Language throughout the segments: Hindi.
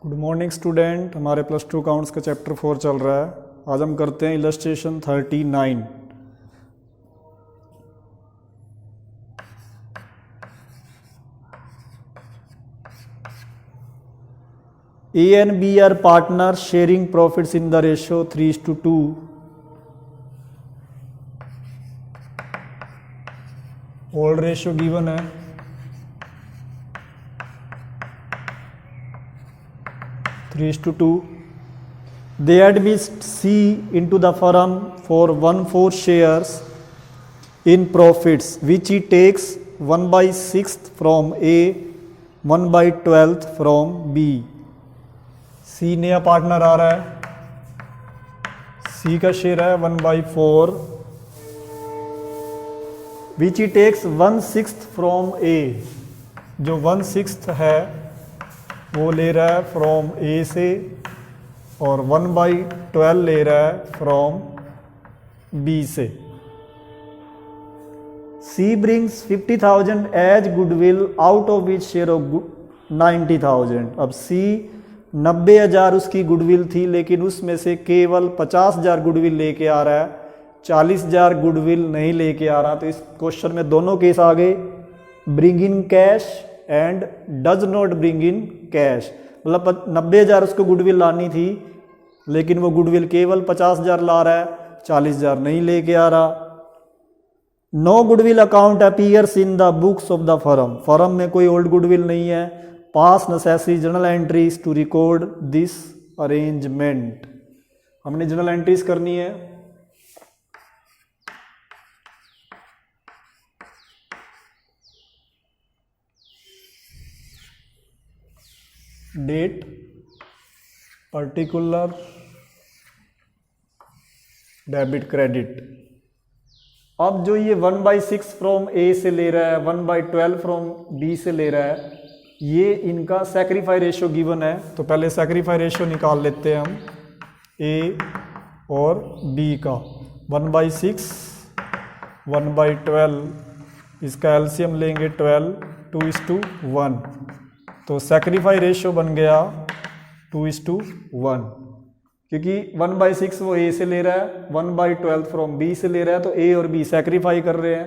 Good morning student. हमारे प्लस टू अकाउंट्स का चैप्टर 4 चल रहा है। आज हम करते हैं illustration 39। A and B are partners sharing profits in the ratio 3:2. Old ratio given है। Three to two. They admit C into the firm for 1/4 shares in profits, which he takes 1/6 from A, 1/12 from B. C नया पार्टनर आ रहा है। C का शेयर है 1/4, which he takes 1/6 from A. जो 1/6 है वो ले रहा है फ्रॉम A से, और 1/12 ले रहा है फ्रॉम B से। C brings 50,000 as goodwill out of which share of 90,000। अब C 90,000 उसकी गुडविल थी, लेकिन उसमें से केवल 50,000 गुडविल लेके आ रहा है, 40,000 गुडविल नहीं लेके आ रहा। तो इस क्वेश्चन में दोनों केस आ गए, bring in cash and does not bring in cash. मतलब 90,000 उसको गुडविल लानी थी, लेकिन वो गुडविल केवल 50,000 ला रहा है, 40,000 नहीं लेके आ रहा। No goodwill account appears in the books of the firm. Firm में कोई ओल्ड गुडविल नहीं है। Pass necessary journal entries to record this arrangement. हमने जर्नल एंट्रीज करनी है। Date, particular, debit, credit. अब जो ये 1/6 फ्रॉम A से ले रहा है, 1/12 फ्रॉम B से ले रहा है, ये इनका सैक्रिफाई रेशियो गिवन है। तो पहले सैक्रिफाई रेशियो निकाल लेते हैं हम A और B का। 1/6, 1/12, इसका एलसीएम लेंगे 12, 2:1। तो सैक्रिफाई रेशियो बन गया 2:1, क्योंकि 1/6 वो A से ले रहा है, 1/12 फ्रॉम B से ले रहा है, तो A और B सैक्रिफाई कर रहे हैं।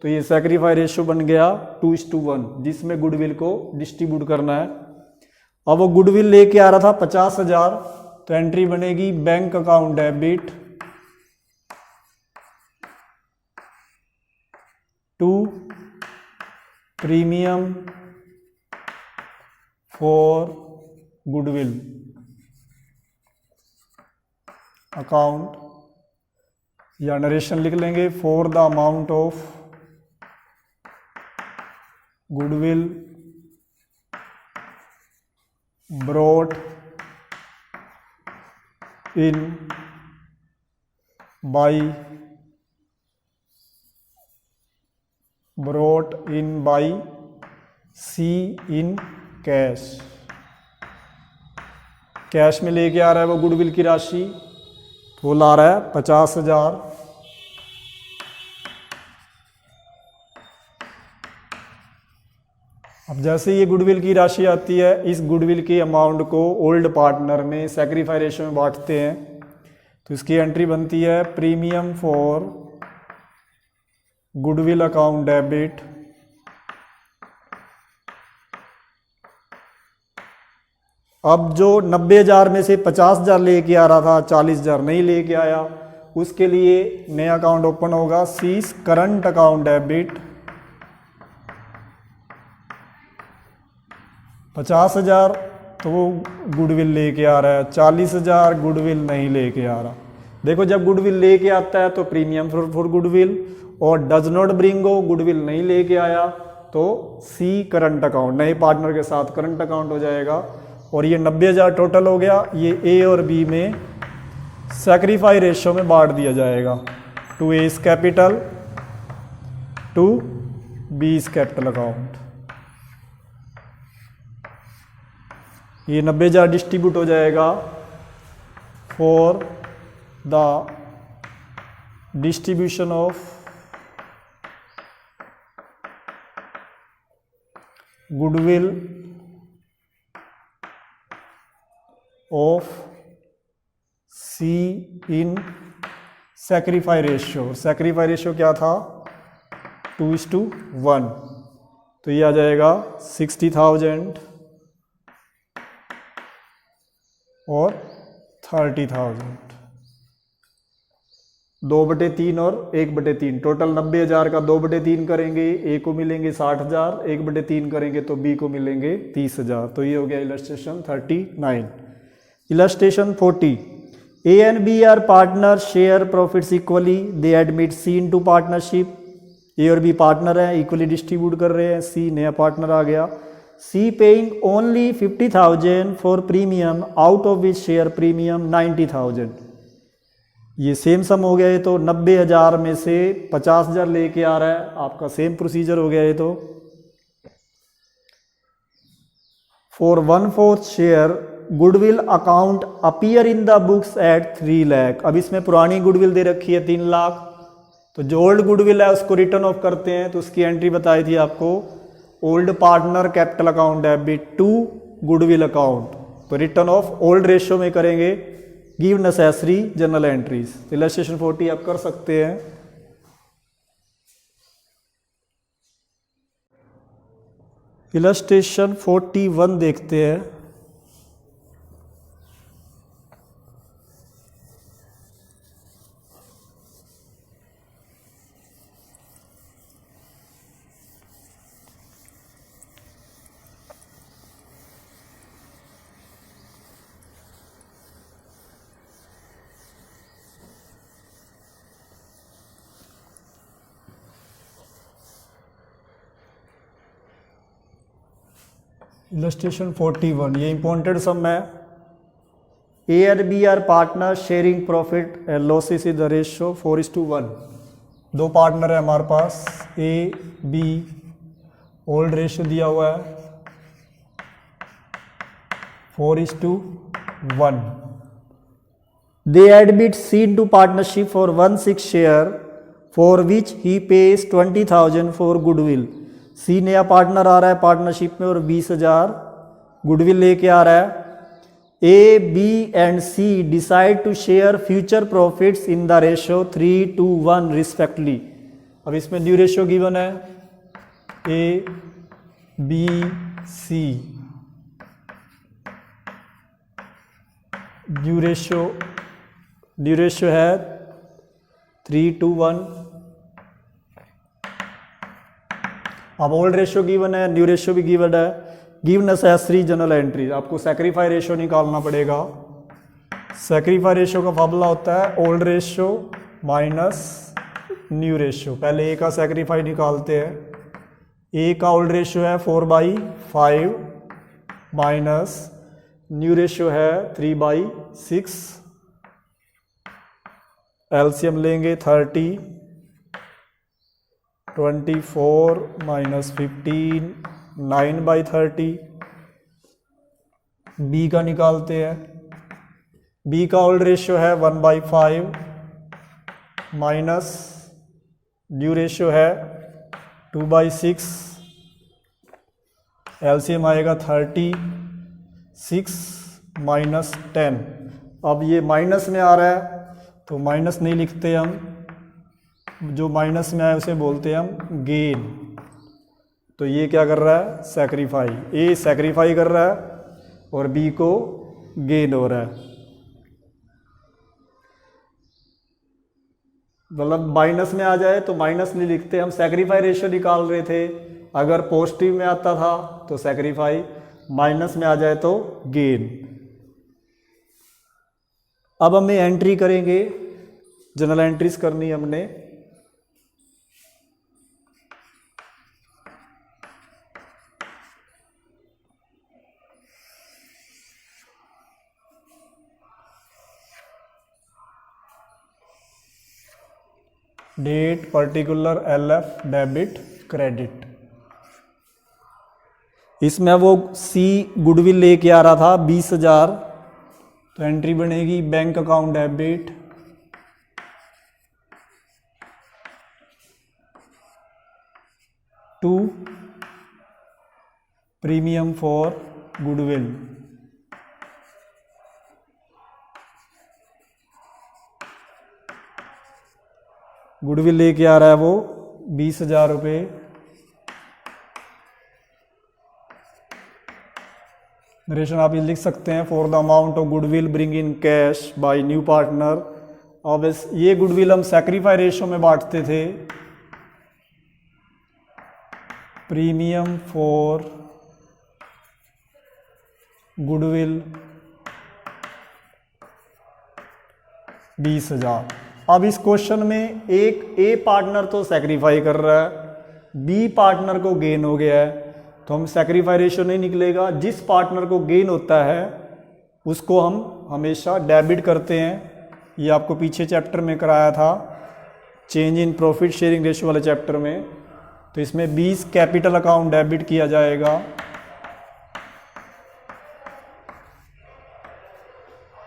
तो ये सैक्रिफाई रेशियो बन गया 2:1, जिसमें गुडविल को डिस्ट्रीब्यूट करना है। अब वो गुडविल लेके आ रहा था 50,000, तो एंट्री बनेगी bank account debit to premium for goodwill account, या नरेशन लिख लेंगे, for the amount of goodwill brought in by C in cash. Cash में लेके आ रहा है वो गुडविल की राशि, वो ला रहा है 50,000। अब जैसे ये गुडविल की राशि आती है, इस गुडविल के अमाउंट को ओल्ड पार्टनर में सैक्रिफाई रेशियो में बांटते हैं। तो इसकी एंट्री बनती है premium for goodwill account debit अब जो 90,000 में से 50,000 लेके आ रहा था, 40,000 नहीं लेके आया, उसके लिए नया अकाउंट ओपन होगा, सीज करंट अकाउंट डेबिट 50,000, तो वो गुडविल लेके आ रहा है, 40,000 गुडविल नहीं लेके आ रहा। देखो, जब गुडविल लेके आता है तो प्रीमियम फॉर गुडविल, और डज नॉट ब्रिंग हो, गुडविल नहीं लेके आया, तो सी करंट अकाउंट, नए पार्टनर के साथ करंट अकाउंट हो जाएगा। और ये 90,000 टोटल हो गया। ये A और B में सैक्रिफाई रेशियो में बांट दिया जाएगा, to A's capital to B's capital account. ये 90,000 डिस्ट्रीब्यूट हो जाएगा for the distribution of goodwill of C in sacrifice ratio. Sacrifice ratio क्या था? 2:1। तो ये आ जाएगा 60,000 और 30,000। 2/3 और 1/3, टोटल 90,000 का 2/3 करेंगे, ए को मिलेंगे 60,000, 1/3 करेंगे तो बी को मिलेंगे 30,000। तो ये हो गया illustration 39। Illustration 40, A and B are partner, share profits equally, they admit C into partnership. A और बी पार्टनर हैं, इक्वली डिस्ट्रीब्यूट कर रहे हैं, सी नया पार्टनर आ गया। C paying only 50,000 for premium, out of which share premium 90,000। ये सेम सम हो गया है, तो 90,000 में से 50,000 लेके आ रहा है, आपका सेम प्रोसीजर हो गया है। तो for 1/4 share goodwill account appear in the books at 3 lakh. अब इसमें पुरानी गुडविल दे रखी है 3 लाख, तो जो ओल्ड गुडविल है उसको रिटर्न ऑफ करते हैं। तो उसकी एंट्री बताई थी आपको, old partner capital account debit to goodwill account. तो रिटर्न ऑफ ओल्ड रेशियो में करेंगे, give necessary journal entries. Illustration 40 आप कर सकते हैं। इलस्ट्रेशन 41 देखते हैं। इलस्ट्रेशन 41, ये इंपॉर्टेंट सम है। A and B are partner sharing profit and losses in the ratio 4:1। दो पार्टनर है हमारे पास, ए बी, ओल्ड रेशियो दिया हुआ है 4:1। They admit C into partnership for 1/6 share for which he pays 20,000 for goodwill. C नया पार्टनर आ रहा है पार्टनरशिप में और 20,000 गुडविल लेके आ रहा है। A B and C decide to share future profits in the ratio 3:1 respectively. अब इसमें न्यू रेशियो गिवन है, A B C, new ratio है 3:1। अब ओल्ड रेशियो गिवन है, न्यू रेशियो भी गिवन है, गिव नेसेसरी जनरल एंट्री। आपको सैक्रिफाई रेशियो निकालना पड़ेगा। सैक्रिफाई रेशियो का फार्मूला होता है old ratio minus new ratio. पहले ए का सैक्रिफाई निकालते हैं। ए का ओल्ड रेशियो है 4/5 माइनस न्यू रेशियो है 3/6। एलसीएम लेंगे 30, 24 माइनस 15, 9/30। बी का निकालते हैं। बी का ओल्ड रेशियो है 1/5 माइनस न्यू रेशियो है 2/6। एलसीएम आएगा 36 माइनस 10। अब ये माइनस में आ रहा है तो माइनस नहीं लिखते हम, जो माइनस में आए उसे बोलते हैं हम गेन। तो ये क्या कर रहा है? सैक्रिफाई। ए सैक्रिफाई कर रहा है और बी को गेन हो रहा है। मतलब माइनस में आ जाए तो माइनस नहीं लिखते हम, सैक्रिफाई रेशियो निकाल रहे थे। अगर पॉजिटिव में आता था तो सैक्रिफाई, माइनस में आ जाए तो गेन। अब हमें एंट्री करेंगे, जनरल एंट्रीज करनी है हमने। Date, particular, LF, debit, credit. इसमें वो सी गुडविल लेके आ रहा था 20,000, तो एंट्री बनेगी bank account debit to premium for goodwill. Goodwill लेके आ रहा है वो 20,000 रुपये। नरेशन आप ये लिख सकते हैं, for the amount of goodwill bring in cash by new partner. अब ये गुडविल हम सैक्रिफाई रेशो में बांटते थे। Premium for goodwill 20,000। अब इस क्वेश्चन में एक ए पार्टनर तो सैक्रिफाई कर रहा है, बी पार्टनर को गेन हो गया है, तो हम सैक्रिफाई रेशियो नहीं निकलेगा। जिस पार्टनर को गेन होता है उसको हम हमेशा डेबिट करते हैं। ये आपको पीछे चैप्टर में कराया था, change in profit sharing ratio वाले चैप्टर में। तो इसमें 20 कैपिटल अकाउंट डेबिट किया जाएगा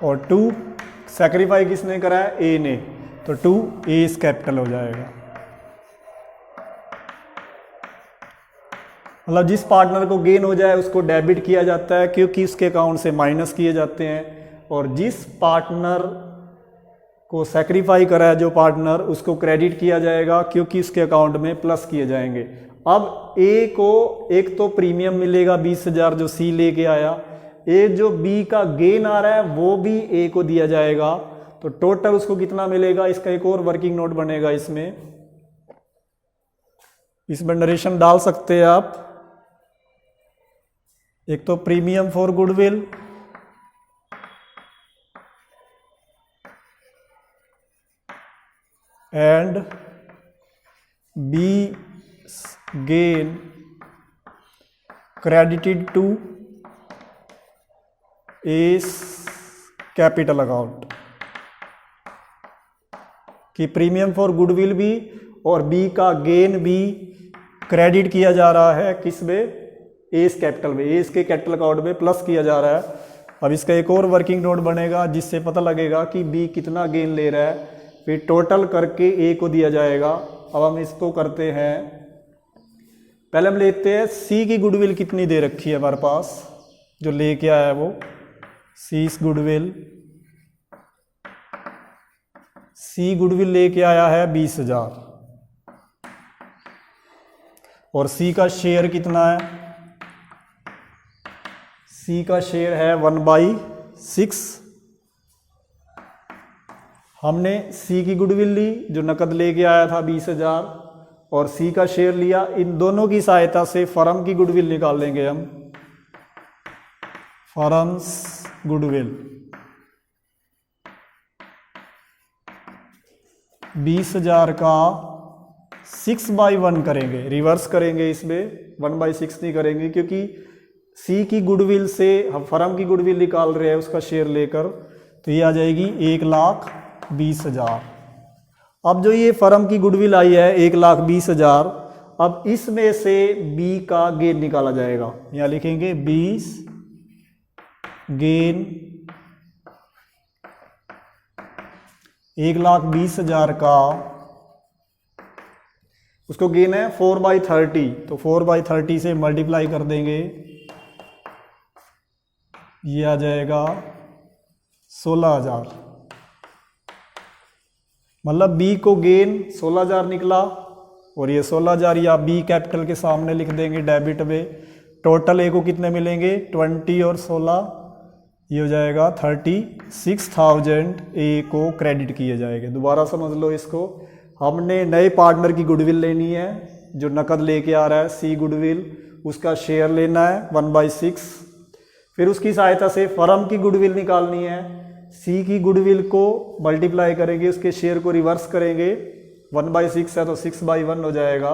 और 2 सैक्रिफाई किसने करा है? ए ने, तो 2 ए कैपिटल हो जाएगा। मतलब जिस पार्टनर को गेन हो जाए उसको डेबिट किया जाता है क्योंकि उसके अकाउंट से माइनस किए जाते हैं, और जिस पार्टनर को सैक्रिफाई करा है जो पार्टनर, उसको क्रेडिट किया जाएगा क्योंकि उसके अकाउंट में प्लस किए जाएंगे। अब ए को एक तो प्रीमियम मिलेगा 20,000 जो सी लेके आया, ए जो बी का गेन आ रहा है वो भी ए को दिया जाएगा, तो टोटल उसको कितना मिलेगा? इसका एक और वर्किंग नोट बनेगा इसमें नरेशन डाल सकते हैं आप। एक तो premium for goodwill and B gain credited to A capital account, कि प्रीमियम फॉर गुडविल भी और बी का गेन भी क्रेडिट किया जा रहा है किस में? एस कैपिटल में, एस के कैपिटल अकाउंट में प्लस किया जा रहा है। अब इसका एक और वर्किंग नोट बनेगा जिससे पता लगेगा कि बी कितना गेन ले रहा है, फिर टोटल करके ए को दिया जाएगा। अब हम इसको करते हैं, पहले हम लेते हैं सी की गुडविल कितनी दे रखी है हमारे पास, जो लेके आया है वो सी गुडविल लेके आया है 20,000 और सी का शेयर कितना है? सी का शेयर है 1/6। हमने सी की गुडविल ली जो नकद लेके आया था 20,000 और सी का शेयर लिया। इन दोनों की सहायता से फर्म की गुडविल निकाल लेंगे हम। फर्म्स गुडविल 20,000 का 6/1 करेंगे, रिवर्स करेंगे, इसमें 1/6 नहीं करेंगे क्योंकि सी की गुडविल से हम फर्म की गुडविल निकाल रहे हैं उसका शेयर लेकर, तो ये आ जाएगी 1,20,000। अब जो ये फर्म की गुडविल आई है 1,20,000, अब इसमें से बी का गेन निकाला जाएगा। यहाँ लिखेंगे 20 गेन 1,20,000 का, उसको गेन है 4/30, तो 4/30 से मल्टीप्लाई कर देंगे, ये आ जाएगा 16,000। मतलब बी को गेन 16,000 निकला और ये 16,000 या बी कैपिटल के सामने लिख देंगे डेबिट में। टोटल ए को कितने मिलेंगे? 20 और 16, ये हो जाएगा 36,000 ए को क्रेडिट किए जाएंगे। दोबारा समझ लो इसको, हमने नए पार्टनर की गुडविल लेनी है जो नकद लेके आ रहा है सी गुडविल, उसका शेयर लेना है 1/6, फिर उसकी सहायता से फर्म की गुडविल निकालनी है। सी की गुडविल को मल्टीप्लाई करेंगे, उसके शेयर को रिवर्स करेंगे, 1/6 है तो 6/1 हो जाएगा।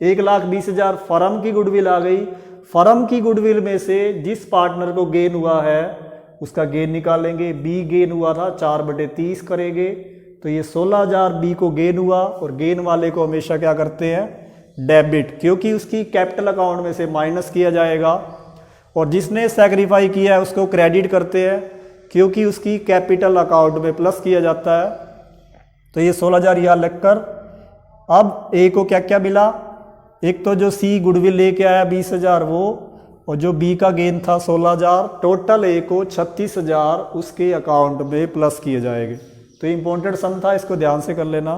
1,20,000 फर्म की गुडविल आ गई। फर्म की गुडविल में से जिस पार्टनर को गेन हुआ है उसका गेन निकालेंगे। बी गेन हुआ था 4/30 करेंगे, तो ये 16,000 बी को गेन हुआ और गेन वाले को हमेशा क्या करते हैं? डेबिट, क्योंकि उसकी कैपिटल अकाउंट में से माइनस किया जाएगा। और जिसने सैक्रिफाई किया है उसको क्रेडिट करते हैं क्योंकि उसकी कैपिटल अकाउंट में प्लस किया जाता है। तो ये 16,000 यहाँ लगकर, अब ए को क्या क्या मिला? एक तो जो सी गुडविल लेके आया 20,000 वो, और जो बी का गेन था 16,000, टोटल ए को 36,000 उसके अकाउंट में प्लस किए जाएंगे। तो इम्पोर्टेंट सम था, इसको ध्यान से कर लेना।